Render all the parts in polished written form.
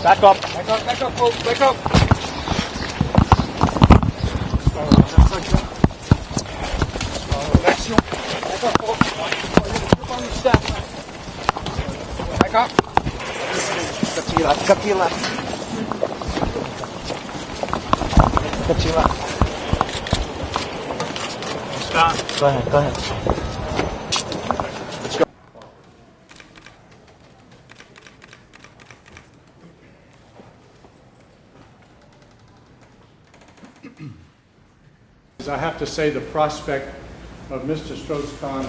Back up. Back up, back up, folks, back up. Action. Back up, folks. Up on the step. Back up. Camille. Camille. Camille. Stop. Go ahead, go ahead. Let's go. I have to say the prospect of Mr. Strauss-Kahn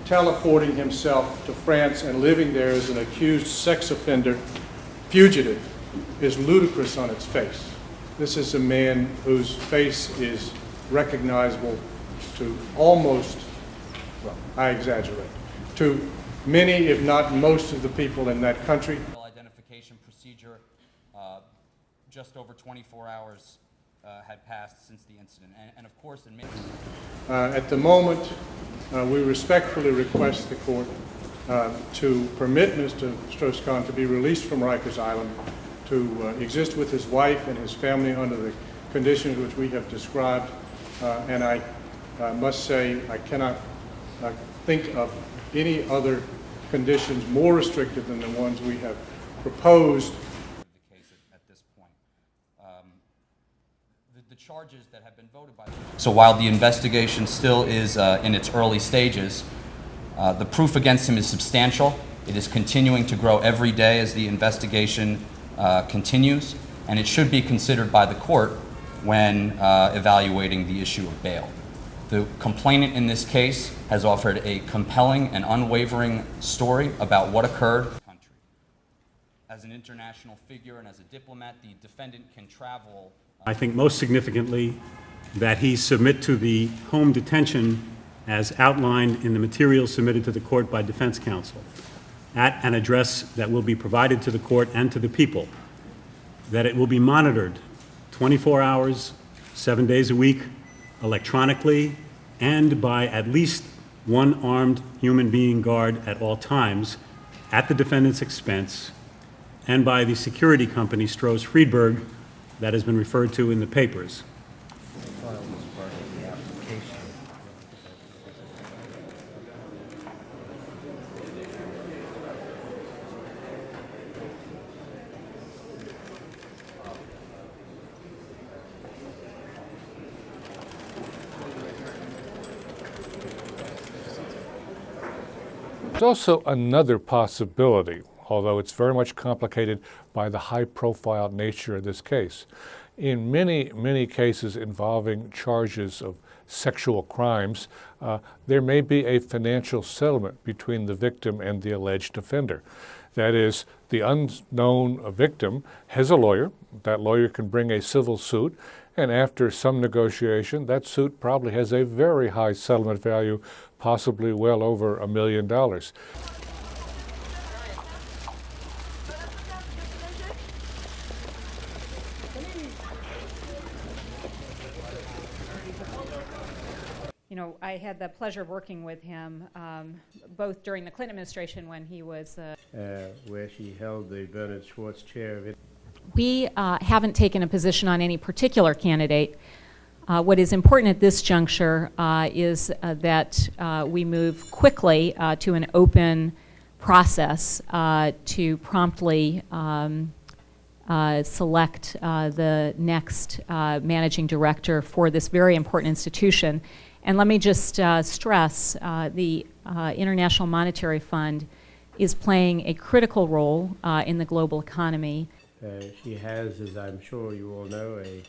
teleporting himself to France and living there as an accused sex offender fugitive is ludicrous on its face. This is a man whose face is recognizable to almost, well, I exaggerate, to many, if not most, of the people in that country. Identification procedure, just over 24 hours had passed since the incident, and of course, in at the moment, we respectfully request the court to permit Mr. Strauss-Kahn to be released from Rikers Island, to exist with his wife and his family under the conditions which we have described, and I must say I cannot think of any other conditions more restrictive than the ones we have proposed. The case at this point. The charges that have been voted by. So while the investigation still is in its early stages, the proof against him is substantial. It is continuing to grow every day as the investigation continues, and it should be considered by the court when evaluating the issue of bail. The complainant in this case has offered a compelling and unwavering story about what occurred. As an international figure and as a diplomat, the defendant can travel. I think most significantly that he submit to the home detention as outlined in the materials submitted to the court by defense counsel at an address that will be provided to the court and to the people, that it will be monitored 24 hours, 7 days a week, electronically, and by at least one armed human being guard at all times at the defendant's expense, and by the security company Strauss-Friedberg that has been referred to in the papers. There's also another possibility, although it's very much complicated by the high-profile nature of this case. In many cases involving charges of sexual crimes, there may be a financial settlement between the victim and the alleged offender. That is, the unknown victim has a lawyer. That lawyer can bring a civil suit, and after some negotiation, that suit probably has a very high settlement value, possibly well over $1 million. You know, I had the pleasure of working with him both during the Clinton administration when he was where she held the Bernard Schwartz chair of it. We haven't taken a position on any particular candidate. What is important at this juncture is that we move quickly to an open process to promptly select the next managing director for this very important institution. And let me just stress, the International Monetary Fund is playing a critical role in the global economy. She has, as I'm sure you all know, a